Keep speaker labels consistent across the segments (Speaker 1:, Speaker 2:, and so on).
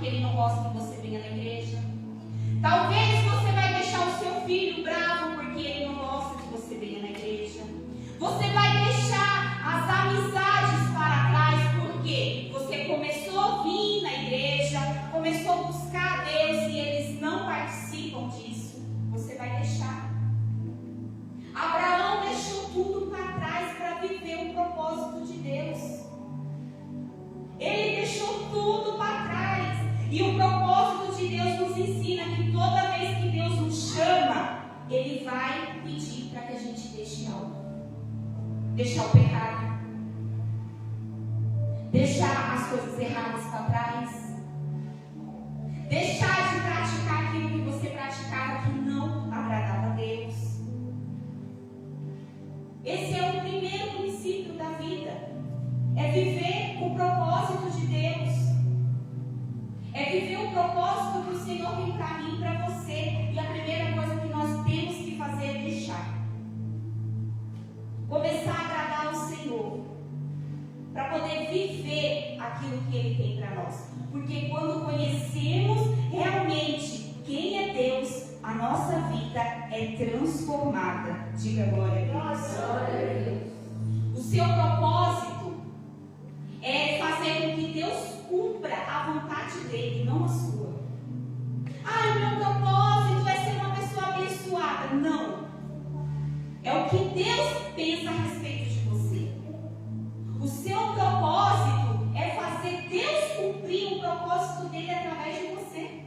Speaker 1: ele não gosta que você venha na igreja. Talvez você vai deixar o seu filho bravo porque ele não gosta que você venha na igreja. Você vai deixar as amizades para trás porque você começou a vir na igreja, começou a buscar a Deus e eles não participam disso. Você vai deixar. Abraão deixou tudo para trás para viver o propósito de Deus. Ele deixou tudo para trás. E o propósito de Deus nos ensina que toda vez que Deus nos chama, Ele vai pedir para que a gente deixe algo. Deixar o pecado. Deixar as coisas erradas para trás. Deixar de praticar aquilo que você praticava que não agradava a Deus. Esse é o primeiro princípio da vida. É viver o propósito de Deus. É viver o propósito que o Senhor tem para mim e para você. E a primeira coisa que nós temos que fazer é deixar. Começar a agradar ao Senhor. Para poder viver aquilo que Ele tem para nós. Porque quando conhecemos realmente quem é Deus, a nossa vida é transformada. Diga glória a Deus. O seu propósito é fazer com que Deus cumpra a vontade dele, não a sua. Ah, o meu propósito é ser uma pessoa abençoada. Não. É o que Deus pensa a respeito de você. O seu propósito é fazer Deus cumprir o propósito dele através de você.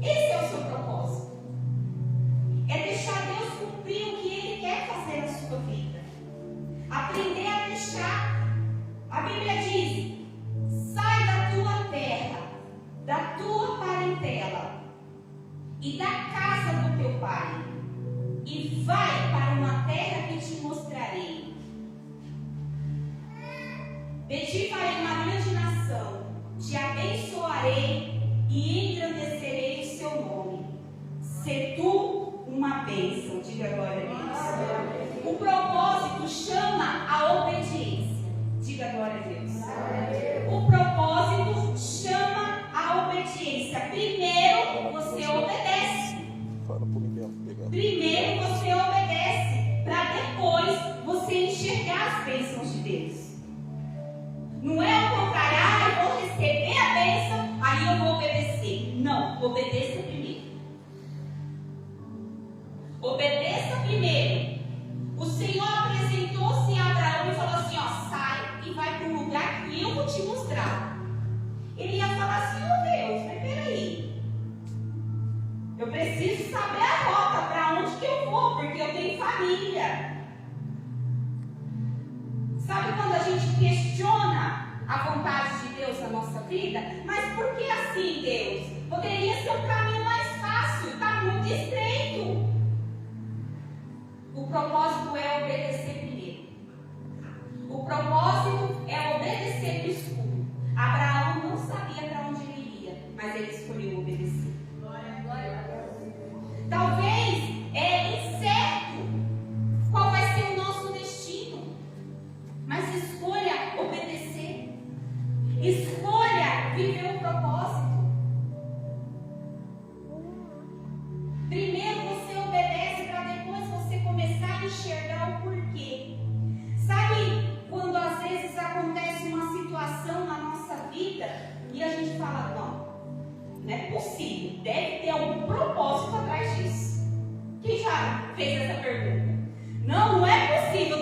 Speaker 1: Esse é o seu propósito. É deixar Deus cumprir o que Ele quer fazer na sua vida. Aprender a deixar. A Bíblia diz: sai da tua terra, da tua parentela e da casa do teu pai, e vai para uma terra que te mostrarei. De ti farei uma grande nação, te abençoarei e engrandecerei o seu nome. Se tu uma bênção, diga glória a Deus. O propósito chama a obediência. Diga glória a Deus. O propósito chama a obediência. Primeiro você obedece. Primeiro você obedece, para depois você enxergar as bênçãos de Deus. Não é o contrário, eu vou receber a bênção, aí eu vou obedecer. Não, obedeça primeiro. Obedeça primeiro. O Senhor apresentou-se a Abraão e falou assim: ó, sai e vai para um lugar que eu vou te mostrar. Ele ia falar assim: ó Deus, mas peraí, eu preciso saber a rota, para onde que eu vou, porque eu tenho família. Sabe quando a gente questiona a vontade de Deus na nossa vida? Mas por que assim, Deus? Poderia ser um caminho mais fácil, está muito estreito. O propósito é obedecer primeiro. O propósito é obedecer no escuro. Abraão não sabia para onde ele ia, mas ele escolheu obedecer. Talvez é incerto qual vai ser o nosso destino, mas escolha obedecer. Escolha viver o propósito. Primeiro você obedece para depois você começar a enxergar o porquê. Sabe quando às vezes acontece uma situação na nossa vida e a gente fala: não é possível, deve ter algum propósito atrás disso. Quem já fez essa pergunta? Não é possível,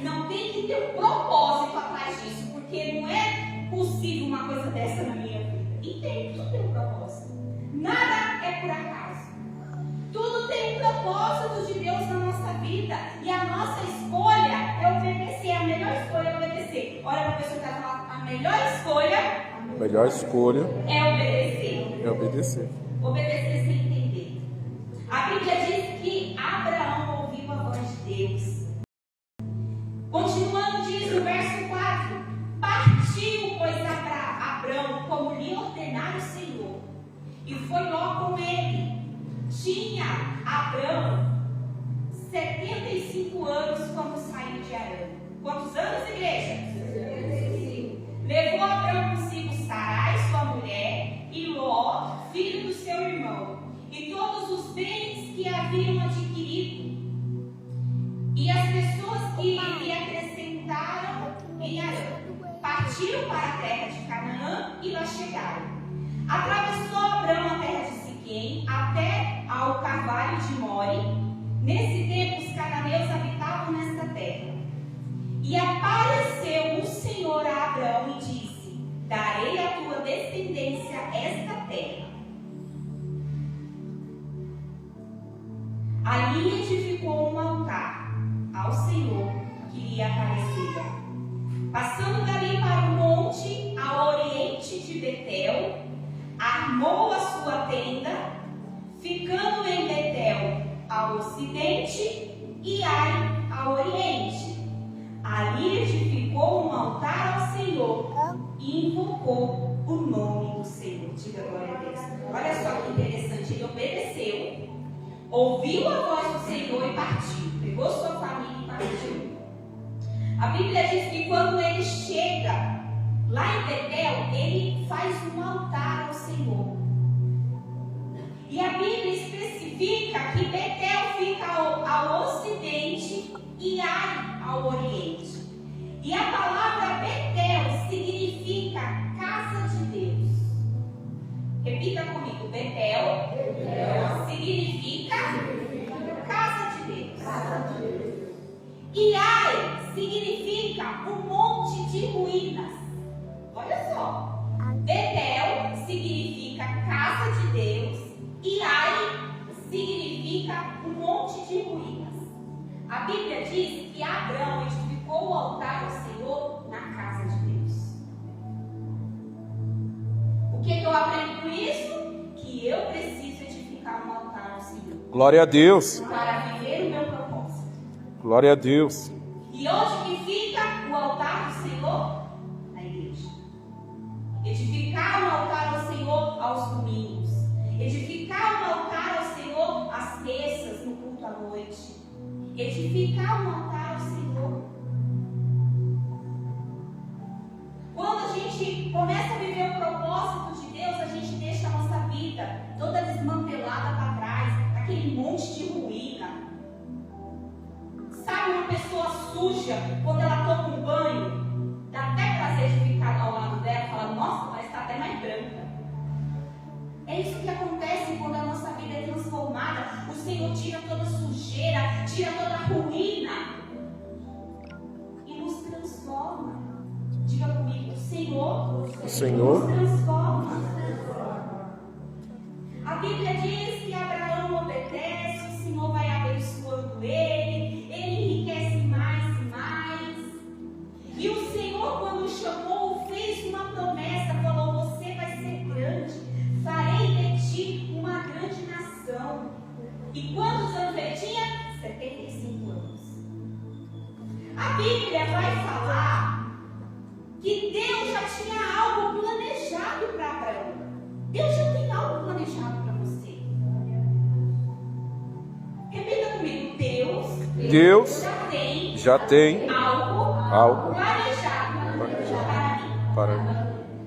Speaker 1: não tem que ter um propósito atrás disso, porque não é possível uma coisa dessa na minha vida. E tudo tem um propósito. Nada é por acaso. Tudo tem um propósito de Deus na nossa vida. E a nossa escolha é obedecer. A melhor escolha é obedecer. Olha para a pessoa que está falando: a melhor escolha é obedecer.
Speaker 2: É obedecer.
Speaker 1: Obedecer sem entender. A Bíblia diz que Abraão ouviu a voz de Deus. Continuando, diz no verso 4: partiu, pois, Abraão, como lhe ordenara o Senhor, e foi Ló com ele. Tinha Abraão 75 anos quando saiu de Arã. Quantos anos, igreja? 75. Levou Abraão consigo Sarai, sua mulher, e lá chegaram. Atravessou Abrão a terra de Siquém até ao carvalho de More. Nesse tempo os cananeus habitavam nesta terra. E apareceu o Senhor a Abrão e disse: darei à tua descendência esta terra. Ali edificou um altar ao Senhor que lhe aparecera. Passando dali para o monte a oriente de Betel, armou a sua tenda, ficando em Betel ao ocidente e Ai ao oriente. Ali edificou um altar ao Senhor e invocou o nome do Senhor. Diga glória a Deus. Olha só que interessante, ele obedeceu, ouviu a voz do Senhor e partiu. Pegou sua família e partiu. A Bíblia diz que quando ele chega lá em Betel, ele faz um altar ao Senhor. E a Bíblia especifica que Betel fica ao ocidente e Ai ao oriente. E a palavra Betel significa casa de Deus. Repita comigo, Betel significa casa de Deus. E Ai significa um monte de ruínas. Olha só, Betel significa casa de Deus e Ai significa um monte de ruínas. A Bíblia diz que Abrão edificou o altar ao Senhor na casa de Deus. O que eu aprendo com isso? Que eu preciso edificar um altar ao Senhor.
Speaker 2: Glória a Deus.
Speaker 1: Para viver o meu propósito.
Speaker 2: Glória a Deus.
Speaker 1: E onde que fica o altar do Senhor? Na igreja. Edificar um altar ao Senhor aos domingos. Edificar um altar ao Senhor às terças, no culto à noite. Edificar um altar ao Senhor. Quando a gente começa a viver o propósito de Deus, a gente deixa a nossa vida toda desmantelada para trás, aquele monte de ruína. Sabe uma pessoa suja, quando ela toma um banho, dá até prazer de ficar ao lado dela e falar: nossa, mas está até mais branca. É isso que acontece quando a nossa vida é transformada. O Senhor tira toda a sujeira, tira toda a ruína e nos transforma. Diga comigo, o Senhor nos transforma. A Bíblia diz que Abraão obedece, o Senhor vai abençoando ele enriquece mais e mais. E o Senhor, quando o chamou, fez uma promessa, falou: você vai ser grande, farei de ti uma grande nação. E quantos anos ele tinha? 75 anos. A Bíblia vai falar que Deus já tinha algo planejado para Abraão. Deus já tem algo planejado para você. Repita comigo: Deus
Speaker 2: já tem algo
Speaker 1: planejado
Speaker 2: para mim.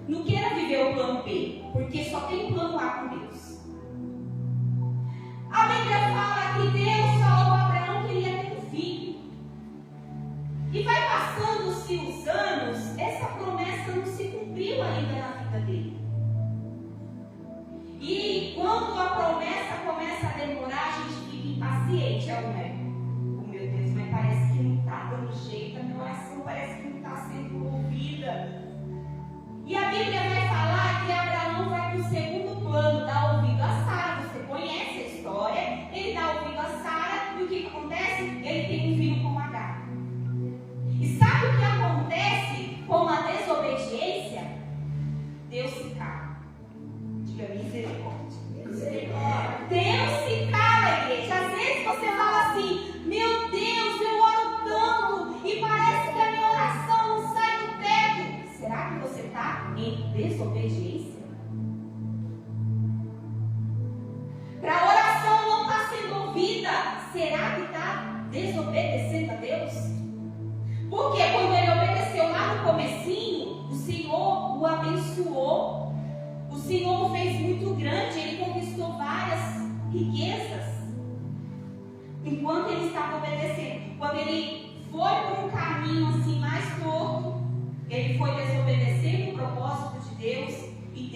Speaker 1: Não queira viver o plano B, porque só tem plano A com Deus. A Bíblia fala que Deus falou a Abraão que ele ia ter um filho. E vai passando-se os anos, essa promessa não se cumpriu ainda na vida dele. E quando a promessa começa a demorar, a gente fica impaciente, é ou não é? Oh, meu Deus, mas parece que não está dando jeito, a minha oração parece que não está sendo ouvida. E a Bíblia vai falar que Abraão vai para o segundo plano, dá ouvido a Sara. Você conhece a história? Ele dá ouvido a Sara e o que acontece? Ele tem um filho com Agar. E sabe o que acontece com a desobediência? Deus se cala. Diga misericórdia. Deus se cala, igreja. Às vezes você fala assim: meu Deus, eu oro tanto e parece que a minha oração não sai do teto. Será que você está em desobediência? Para a oração não estar sendo ouvida, será que está desobedecendo a Deus? Porque quando ele obedeceu lá no comecinho, o Senhor o abençoou. O Senhor o fez muito grande, ele conquistou várias riquezas. Enquanto ele estava obedecendo. Quando ele foi por um caminho assim mais torto, ele foi desobedecendo o propósito de Deus.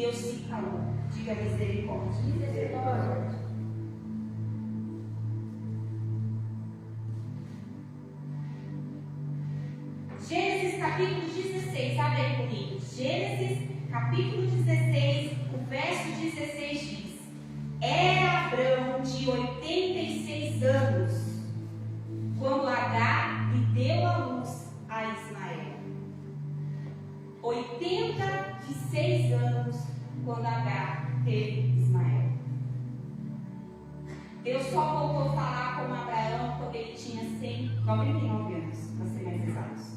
Speaker 1: Deus se calou. Diga misericórdia. Misericórdia. Gênesis capítulo 16, abre aí comigo. Gênesis capítulo 16, o verso 16 diz: Era Abrão de 86 anos quando Agar lhe deu a luz a Ismael. 86 anos quando Agar teve Ismael. Deus só voltou a falar com Abraão quando ele tinha 99 anos, para ser mais exatos.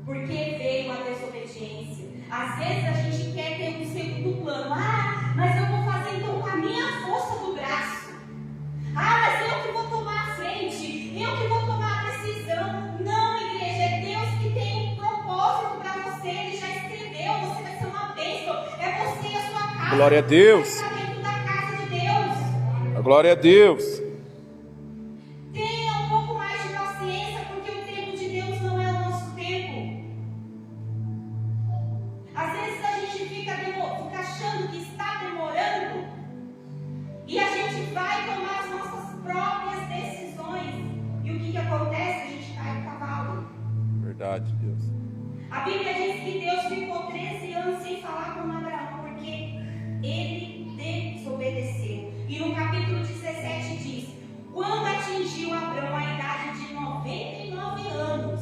Speaker 1: Porque veio a desobediência. Às vezes a gente quer ter um segundo plano. Mas eu vou fazer então com a minha força do braço. Mas eu que vou tomar a frente. Eu que vou tomar a decisão. Não, igreja, é Deus que tem um propósito para você. Ele já escreveu. Você vai ser uma bênção. É você e a sua casa.
Speaker 2: Glória a Deus.
Speaker 1: Você está dentro da casa de Deus.
Speaker 2: A glória a Deus.
Speaker 1: Acontece, a gente cai do cavalo.
Speaker 2: Verdade, Deus.
Speaker 1: A Bíblia diz que Deus ficou 13 anos sem falar com Abraão, porque ele desobedeceu. E no capítulo 17 diz: Quando atingiu Abraão a idade de 99 anos,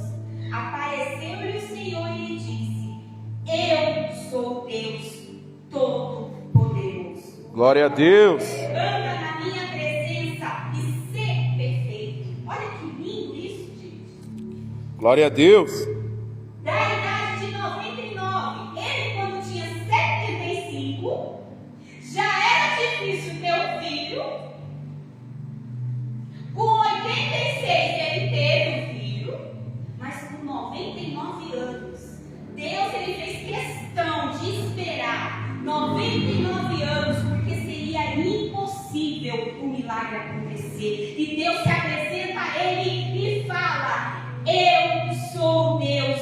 Speaker 1: apareceu-lhe o Senhor e lhe disse: Eu sou Deus Todo-Poderoso.
Speaker 2: Glória a Deus.
Speaker 1: Anda na minha presença e ser perfeito. Olha que lindo isso, gente.
Speaker 2: Glória a Deus.
Speaker 1: Da idade de 99, ele quando tinha 75, já era difícil ter um filho. Com 86 ele teve um filho, mas com 99 anos, Deus ele fez questão de esperar 99 anos, porque seria impossível o milagre acontecer. E Deus se apresenta a ele e fala: Eu sou Deus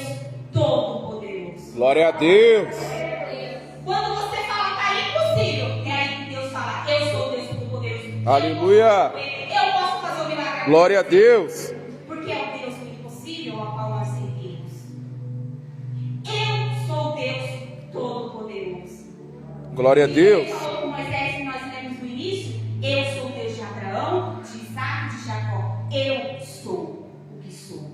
Speaker 1: Todo-Poderoso.
Speaker 2: Glória a Deus.
Speaker 1: Quando você fala que é impossível, é aí que Deus fala: Eu sou Deus Todo-Poderoso.
Speaker 2: Aleluia.
Speaker 1: Eu posso fazer o milagre.
Speaker 2: Glória a Deus.
Speaker 1: Porque é o Deus do impossível ao qual nós seguimos. Eu sou Deus Todo-Poderoso.
Speaker 2: Glória a Deus.
Speaker 1: Ele falou com Moisés, que nós lemos no início: Eu sou o Deus de Abraão, de Isaac e de Jacó. Eu sou o que sou.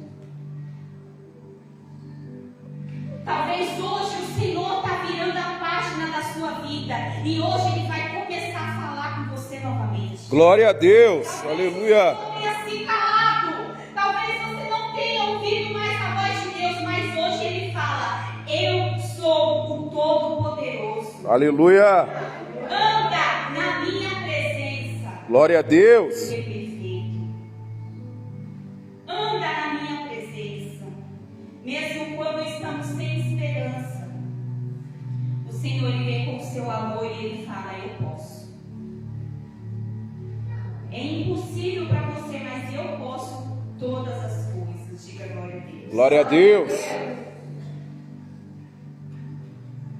Speaker 1: Talvez hoje o Senhor está virando a página da sua vida e hoje Ele vai começar a falar com você novamente.
Speaker 2: Glória a Deus.
Speaker 1: Talvez
Speaker 2: Aleluia.
Speaker 1: você tenha se calado. Talvez você não tenha ouvido mais a voz de Deus, mas hoje Ele fala: Eu sou o Todo-Poderoso.
Speaker 2: Aleluia.
Speaker 1: Anda na minha presença.
Speaker 2: Glória a Deus.
Speaker 1: Ser perfeito. Anda na minha presença. Mesmo quando estamos sem esperança, o Senhor ele vem com o seu amor e Ele fala: Eu posso. É impossível para você, mas eu posso todas as coisas. Diga glória a Deus.
Speaker 2: Glória a Deus.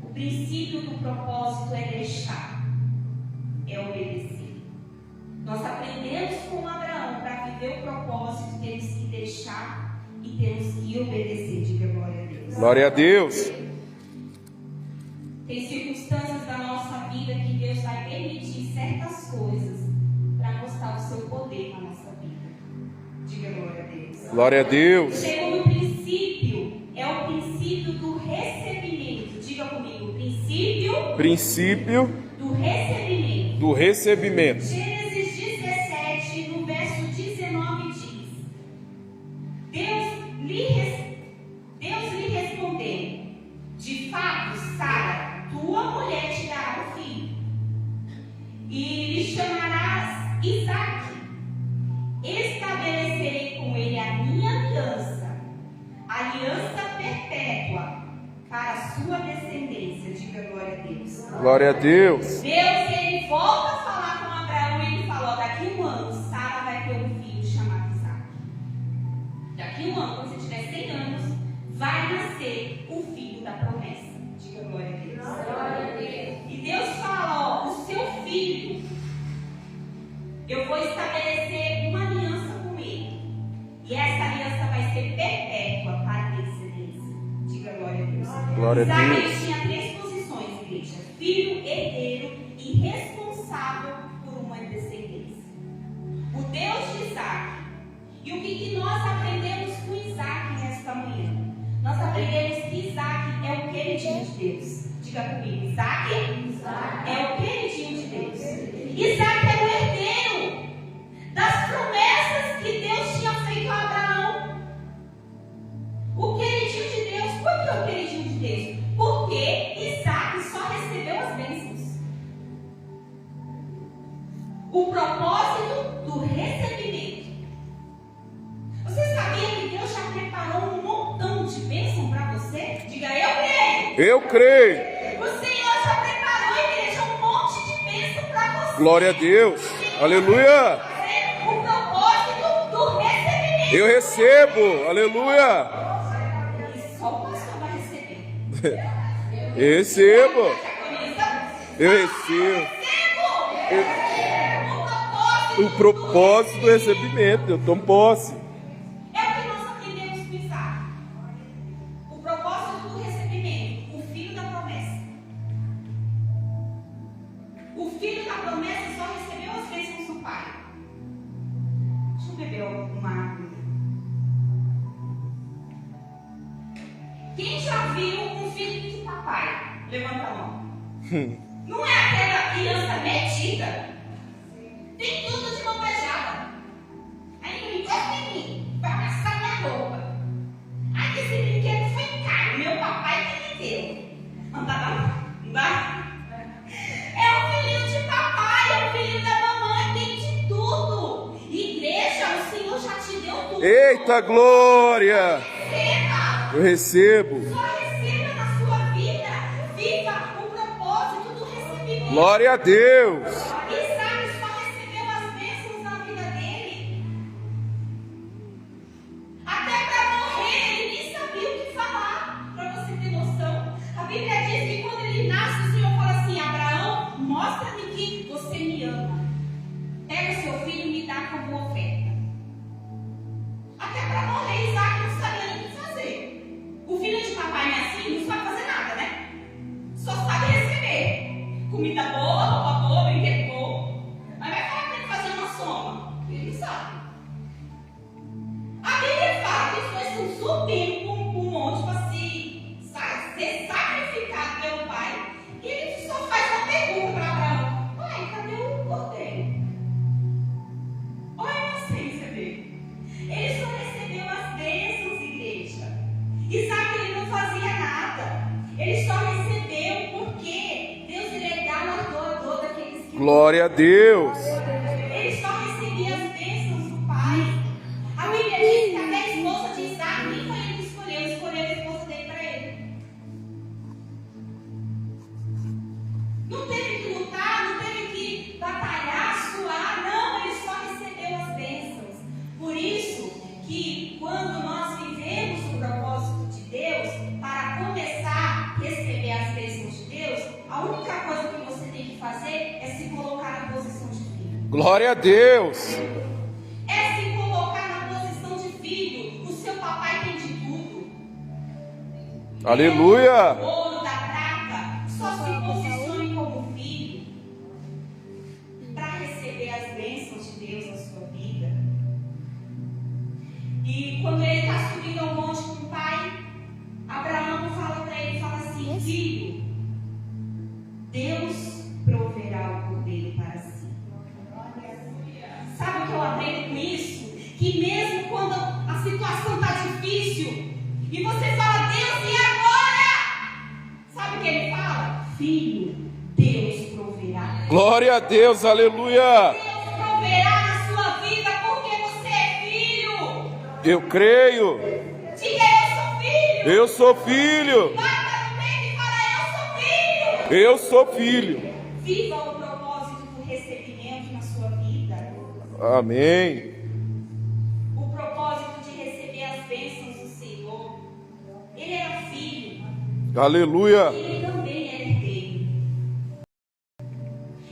Speaker 1: O princípio do propósito é deixar, é obedecer. Nós aprendemos com Abraão: para viver o propósito temos que deixar e temos que obedecer. Diga glória a Deus.
Speaker 2: Glória a Deus.
Speaker 1: Tem circunstâncias da nossa vida que Deus vai permitir certas coisas para mostrar o seu poder na nossa vida. Diga glória a Deus.
Speaker 2: Glória a Deus.
Speaker 1: O segundo princípio é o princípio do recebimento. Diga comigo: princípio
Speaker 2: Do
Speaker 1: do recebimento.
Speaker 2: recebimento.
Speaker 1: Gênesis 17, no verso 19 diz: Deus lhe respondeu: De fato, Sara, tua mulher, te dará um filho, e lhe chamarás Isaque. Estabelecerei com ele a minha aliança perpétua para a sua descendência. Diga glória a Deus.
Speaker 2: Glória a Deus.
Speaker 1: Deus, ele volta a falar com Abraão e ele falou: daqui um ano, Sara vai ter um filho chamado Isaque. Daqui um ano, quando você tiver 100 anos, vai nascer o filho da promessa. Diga glória a Deus. Glória a Deus. E Deus fala, ó, o seu filho, eu vou estabelecer uma aliança com ele. E essa aliança vai ser perpétua para a descendência. Diga glória a Deus.
Speaker 2: Glória a
Speaker 1: Isaac
Speaker 2: Deus.
Speaker 1: tinha 3 posições, igreja: filho, herdeiro e responsável por uma descendência. O Deus de Isaac. E o que nós aprendemos com Isaac nesta manhã? Nós aprendemos que Isaac é o queridinho de Deus. Diga comigo, Isaac é o queridinho de Deus. Isaac é o herdeiro das promessas que Deus tinha feito a Abraão. O queridinho de Deus. Por que o queridinho de Deus? Porque Isaac só recebeu as bênçãos. O propósito do recebimento. Você sabia que Deus já preparou um montão de bênção para você? Diga, eu creio.
Speaker 2: Eu creio.
Speaker 1: O Senhor já preparou, igreja, um monte de bênção para você.
Speaker 2: Glória a Deus. Aleluia.
Speaker 1: O propósito do recebimento.
Speaker 2: Eu recebo. Aleluia.
Speaker 1: E só o pastor vai receber.
Speaker 2: Eu recebo. Eu recebo. O propósito do recebimento. Eu tomo posse.
Speaker 1: É o que nós aprendemos com Isaac. O propósito do recebimento. O filho da promessa. O filho da promessa só recebeu as bênçãos do pai. Deixa eu beber uma água. Quem já viu um filho de papai? Levanta a mão. Não é aquela criança metida. Tem tudo de mão beijada. Aí não encosta em mim. Vai amassar minha roupa. Ai, que esse brinquedo foi caro. Meu papai que me deu. Não dá, não dá? É o filhinho de papai, é o filhinho da mamãe. Tem de tudo. Igreja, o Senhor já te deu tudo.
Speaker 2: Eita glória.
Speaker 1: Receba.
Speaker 2: Eu recebo.
Speaker 1: Só receba na sua vida. Viva o propósito do recebimento.
Speaker 2: Glória a Deus.
Speaker 1: Isaac só recebeu as bênçãos na vida dele. Até para morrer, ele nem sabia o que falar. Para você ter noção. A Bíblia diz que quando ele nasce, o Senhor fala assim: Abraão, mostra-me que você me ama. Pega seu filho e me dá como oferta. Até para morrer, Isaac não sabia nem o que fazer. O filho de papai é assim, não sabe fazer nada, né? Só sabe receber. Comida boa, roupa boa, brinquedo bom. Mas vai falar para ele fazer uma soma. Ele não sabe. A Bíblia fala que os dois estão subindo para um monte para ser sacrificado pelo pai. E ele só faz uma pergunta para Abraão: pai, cadê o cordeiro? Olha a inocência dele. Ele só recebeu as bênçãos, igreja. Isaac, ele não fazia nada. Ele só recebeu porque Deus, ele é galardoador daqueles que...
Speaker 2: Glória a Deus.
Speaker 1: Ele só recebia as bênçãos do pai. A Bíblia diz que até a esposa de Isaac nem foi ele que escolheu, escolheu a esposa dele para ele. Não teve que lutar, não teve que batalhar, suar, não, ele só recebeu as bênçãos. Por isso que quando nós vivemos o propósito de Deus, para começar a receber as bênçãos de Deus, a única coisa que você tem que fazer é se colocar na posição de filho.
Speaker 2: Glória a Deus.
Speaker 1: É se colocar na posição de filho. O seu papai tem de tudo.
Speaker 2: Aleluia.
Speaker 1: O ouro da prata, só se posicione como filho para receber as bênçãos de Deus na sua vida. E quando ele está subindo ao monte com o pai, Abraão fala para ele, fala assim: filho, Deus proverá o cordeiro para si. Sabe o que eu aprendo com isso? Que mesmo quando a situação está difícil e você fala: Deus, e agora? Sabe o que ele fala? Filho, Deus proverá.
Speaker 2: Glória a Deus. Aleluia.
Speaker 1: Deus proverá na sua vida porque você é filho.
Speaker 2: Eu creio.
Speaker 1: Diga: eu sou filho.
Speaker 2: Eu sou filho.
Speaker 1: Bata no peito e fala: eu sou filho.
Speaker 2: Eu sou filho.
Speaker 1: Viva o propósito do recebimento na sua vida.
Speaker 2: Amém.
Speaker 1: O propósito de receber as bênçãos do Senhor. Ele era filho.
Speaker 2: Aleluia.
Speaker 1: Ele também era herdeiro.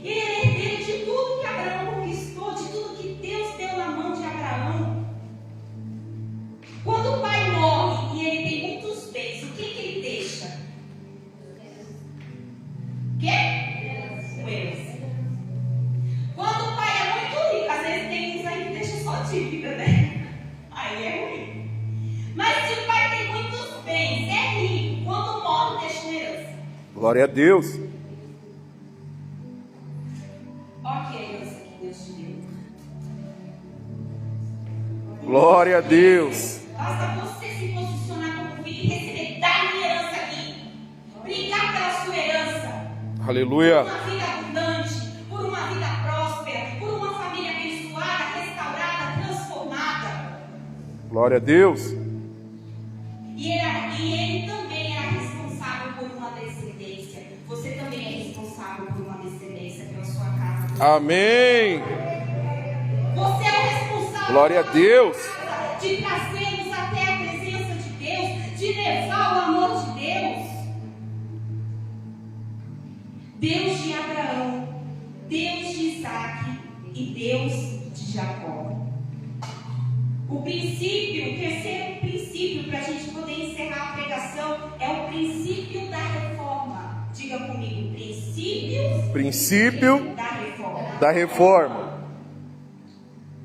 Speaker 1: Ele era herdeiro de tudo que Abraão conquistou, de tudo que Deus deu na mão de Abraão. Quando o pai morre e ele tem muitos bens, o que ele deixa? O quê? O herança. Quando o pai é muito rico, às vezes tem uns aí que deixa só dívida, né? Aí é ruim. Mas se o pai tem muitos bens, é rico, quando morre deixa uma herança.
Speaker 2: Glória a Deus.
Speaker 1: Olha que herança que Deus te deu.
Speaker 2: Glória a Deus.
Speaker 1: Basta você se posicionar como filho e receber, dar minha herança aqui. Brigar pela sua herança.
Speaker 2: Aleluia.
Speaker 1: Por uma vida abundante, por uma vida próspera, por uma família abençoada, restaurada, transformada.
Speaker 2: Glória a Deus.
Speaker 1: E ele também era responsável por uma descendência. Você também é responsável por uma descendência pela sua casa.
Speaker 2: Amém.
Speaker 1: Você é o responsável
Speaker 2: Glória a Deus.
Speaker 1: de trazê-los até a presença de Deus, de levar o amor de Deus. Deus de Abraão, Deus de Isaac e Deus de Jacó. O princípio, o terceiro princípio para a gente poder encerrar a pregação é o princípio da reforma. Diga comigo, princípio
Speaker 2: Da reforma.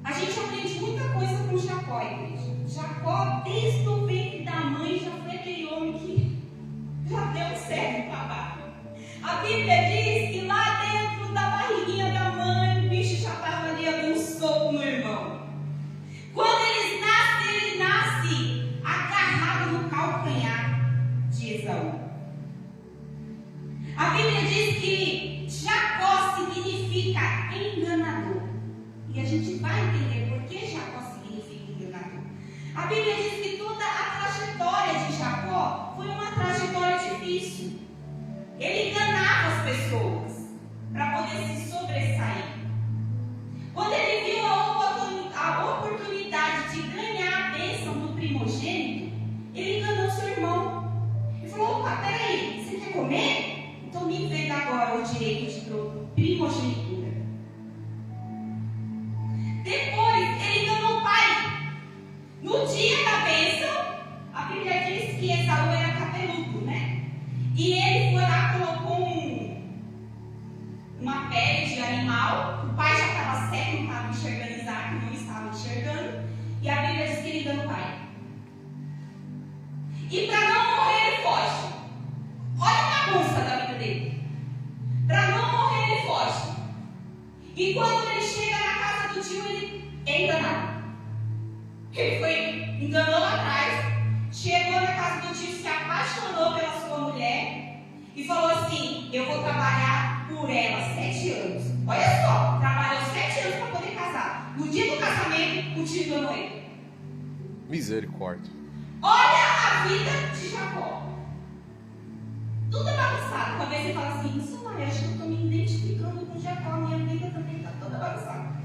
Speaker 1: A gente aprende muita coisa com Jacó, igreja. Jacó, desde o ventre da mãe, já foi aquele homem que já deu certo, papai. A Bíblia diz que lá dentro da barriguinha da mãe, o bicho já estava ali dando um soco no irmão. Quando ele nasce agarrado no calcanhar de Esaú. A Bíblia diz que Jacó significa enganador. E a gente vai entender por que Jacó significa enganador. A Bíblia diz que toda a trajetória de Jacó foi uma trajetória difícil. Ele enganava as pessoas para poder se sobressair. Quando ele viu a oportunidade de ganhar a bênção do primogênito, ele enganou seu irmão. Ele falou: opa, peraí, você quer comer? Então me venda agora o direito de primogenitura. Depois, ele enganou o pai. No dia da bênção, a Bíblia diz que Esaú era cabeludo, né? E ele foi lá, colocou uma pele de animal. O pai já estava cego, não estava enxergando Isaac, não estava enxergando. E a Bíblia diz que ele engana o pai. E para não morrer, ele foge. Olha a bagunça da vida dele. Para não morrer, ele foge. E quando ele chega na casa do tio, ele é enganado. Ele foi, enganou lá atrás, chegou na casa do tio, se apaixonou pela sua mulher e falou assim: eu vou trabalhar por ela 7 anos. Olha só, trabalhou 7 anos para poder casar. No dia do casamento, o tio enganou ele.
Speaker 2: Misericórdia.
Speaker 1: Olha a vida de Jacó. Tudo é bagunçado. Talvez você fale assim: missionário, acho que eu estou me identificando com Jacó. Minha vida também está toda bagunçada.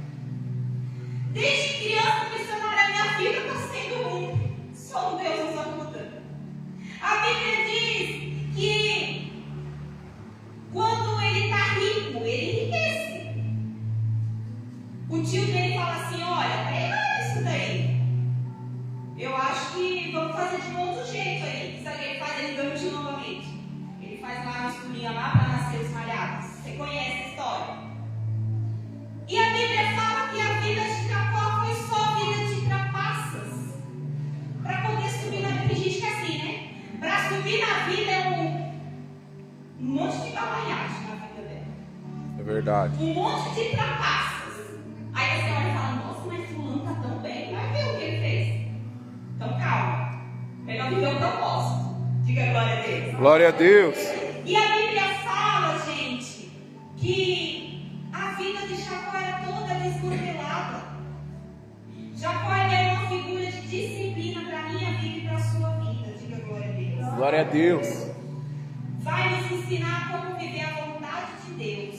Speaker 1: Desde criança, missionária, minha vida está sendo só um Deus nos ajuda. A Bíblia diz que quando ele está rico, ele enriquece. O tio dele fala assim: olha, pega isso daí. Eu acho que vamos fazer de um outro jeito aí. Sabe o que ele faz? Ele ganha de novamente. Ele faz lá uma misturinha lá para nascer os malhados. Você conhece a história? E a Bíblia fala que a vida de Jacó foi só vida de trapaças. Para poder subir na vida, tem gente que é assim, né? Para subir na vida é um monte de galanhagem na vida dela.
Speaker 2: É verdade.
Speaker 1: Um monte de trapaças. Aí você olha e fala: nossa, mas fulano está tão bem. Vai ver o que ele fez. Então calma. Melhor viver o propósito. Diga glória a Deus.
Speaker 2: Glória a Deus.
Speaker 1: E a Bíblia fala, gente, que a vida de Jacó era toda desmantelada. Jacó era uma figura de disciplina para a minha vida e para a sua vida. Diga glória a Deus.
Speaker 2: Glória a Deus.
Speaker 1: Vai nos ensinar como viver a vontade de Deus.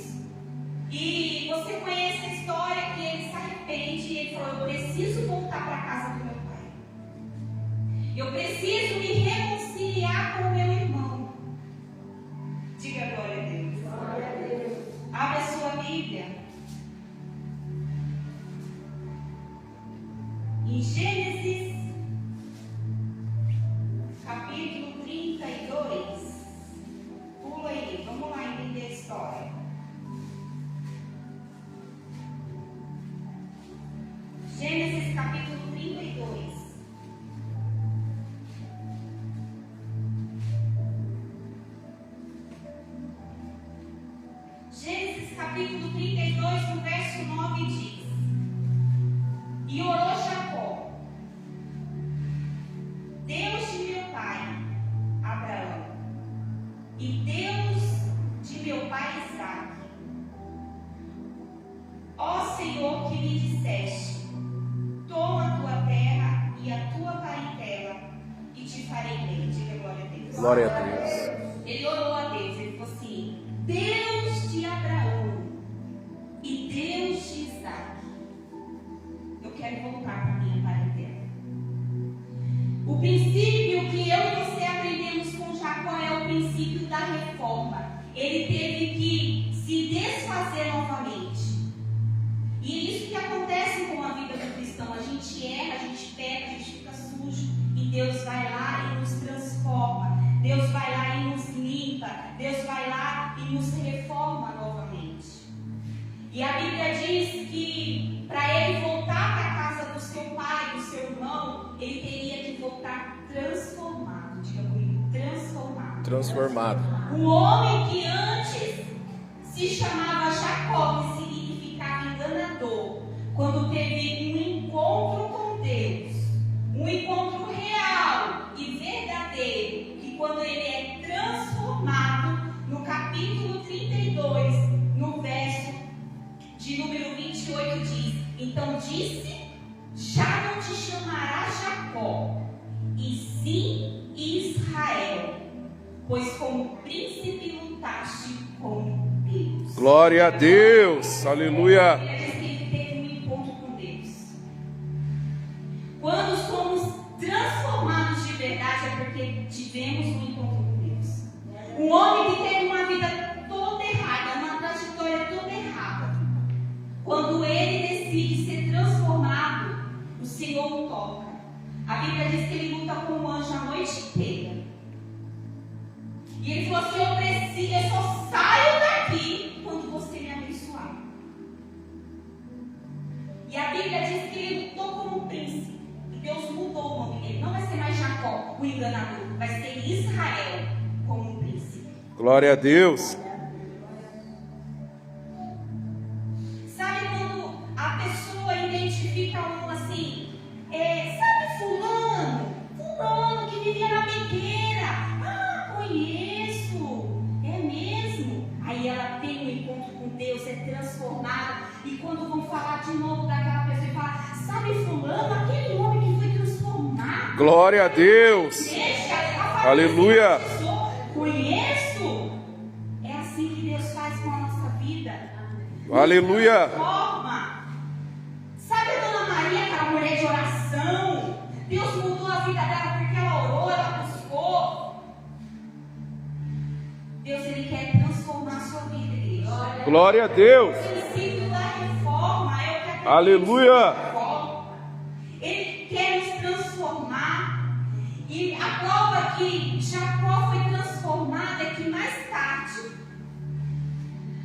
Speaker 1: E você conhece a história que ele se arrepende e ele falou: eu preciso voltar para a casa do meu pai. Eu preciso me reconciliar com o meu irmão. Em Gênesis, capítulo 32. Pula aí, vamos lá entender a história. Gênesis, capítulo 32. Gênesis capítulo 32, no verso 9 diz: E orou Jacó, Deus de meu pai Abraão, e Deus de meu pai Isaque, ó Senhor, que me disseste: toma a tua terra e a tua parentela, e te farei bem. Diga glória a Deus.
Speaker 2: Glória a Deus.
Speaker 1: Ele orou a Deus, ele falou assim: Deus de Abraão e Deus de Isaque, eu quero voltar para a minha parentela. O princípio que eu e você aprendemos com Jacó é o princípio da reforma. Ele teve que se desfazer novamente. E é isso que acontece com a vida do cristão. A gente erra, a gente peca, a gente fica sujo, e Deus vai lá e nos transforma. Deus vai lá e nos limpa. Deus vai lá e nos reforma novamente. E a Bíblia diz que para ele voltar para a casa do seu pai, do seu irmão, ele teria que voltar transformado. Diga comigo, transformado.
Speaker 2: Transformado.
Speaker 1: O homem que antes se chamava Jacó, que significava enganador, quando teve um encontro com Deus, um encontro real e verdadeiro, que quando ele é transformado, no capítulo 32, no verso de número 28 diz: então disse, já não te chamará Jacó, e sim Israel, pois como príncipe lutaste com Deus.
Speaker 2: Glória a Deus. Aleluia.
Speaker 1: Ele diz que ele teve um encontro com Deus. Quando somos transformados de verdade é porque tivemos um encontro com Deus. Um homem que teve uma vida toda errada, uma trajetória toda errada, quando ele decide ser transformado, o Senhor o toca. A Bíblia diz que ele luta com o anjo a noite inteira. E ele falou assim: eu só saio daqui quando você me abençoar. E a Bíblia diz que ele lutou como um príncipe. E Deus mudou o nome dele. Não vai ser mais Jacó, o enganador. Vai ser Israel como um príncipe.
Speaker 2: Glória a Deus.
Speaker 1: Sabe quando a pessoa identifica um assim? Sabe fulano? Fulano que vivia na biqueira. Ah, conheço. É mesmo. Aí ela tem um encontro com Deus, é transformada. E quando vão falar de novo daquela pessoa, e fala: sabe fulano? Aquele homem que foi transformado.
Speaker 2: Glória a Deus. Aleluia.
Speaker 1: Conheço. É assim que Deus faz com a nossa vida.
Speaker 2: Aleluia.
Speaker 1: Transforma. Sabe a Dona Maria, aquela mulher de oração? Deus mudou a vida dela porque ela orou, ela buscou. Deus, Ele quer transformar a sua vida, igreja.
Speaker 2: Glória a Deus.
Speaker 1: O princípio da reforma é o que acontece.
Speaker 2: Aleluia.
Speaker 1: Ele quer nos transformar. E a prova que Jacó foi transformado é que mais tarde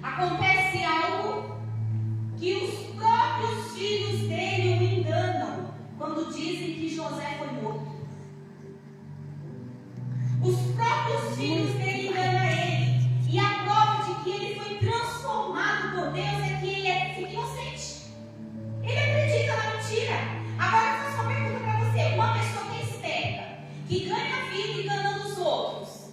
Speaker 1: acontece algo que os próprios filhos dele o enganam quando dizem que José foi morto. Os próprios filhos dele enganam ele. E a prova de que ele foi transformado por Deus é que ele fica inocente. Ele acredita na mentira. Agora eu faço uma pergunta para você. Uma pessoa que é esperta, que ganha a vida enganando os outros,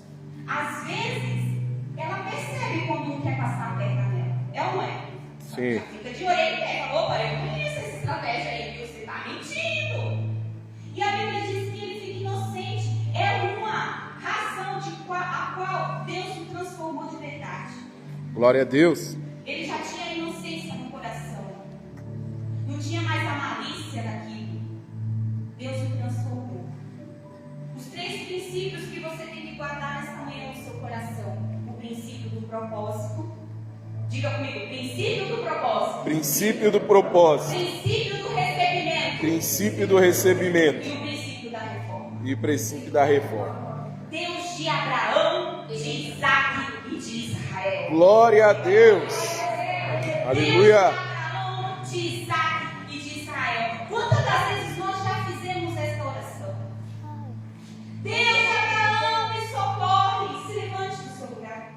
Speaker 1: às vezes ela percebe quando um quer passar a perna nela. É ou não é?
Speaker 2: Sim.
Speaker 1: Já fica de orelha e pega: opa, eu conheço essa estratégia aí, viu? Você está mentindo. E a Bíblia diz que ele fica inocente. É uma razão a qual Deus o transformou de verdade.
Speaker 2: Glória a Deus.
Speaker 1: Ele já tinha a inocência no coração. Não tinha mais a malícia daquilo. Deus o transformou. Os 3 princípios que você tem que guardar nesta manhã no seu coração: o princípio do propósito. Diga comigo: princípio do propósito.
Speaker 2: Princípio do propósito.
Speaker 1: Princípio do recebimento.
Speaker 2: princípio do recebimento
Speaker 1: e o princípio da reforma.
Speaker 2: e princípio da reforma.
Speaker 1: Deus de Abraão, de Isaac e de Israel.
Speaker 2: Glória a Deus. Aleluia.
Speaker 1: Deus de Abraão, de Isaac e de Israel. Quantas das vezes nós já fizemos esta oração? Deus de Abraão, me socorre. Se levante do seu lugar.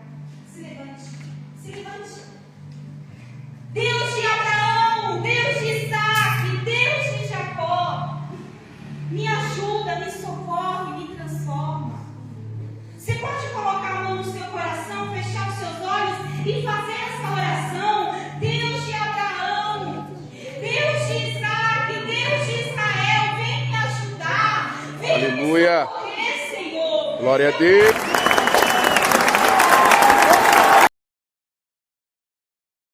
Speaker 1: Se levante. Se levante. Deus de Abraão, Deus de Isaac, Deus de Jacó. Me ajuda, me socorre, me transforma. Você pode colocar a mão no seu coração, fechar os seus olhos e fazer essa oração. Deus de Abraão, Deus de Isaac, Deus de Israel, vem me ajudar. Vem
Speaker 2: Aleluia.
Speaker 1: me socorrer, Senhor.
Speaker 2: Glória a Deus.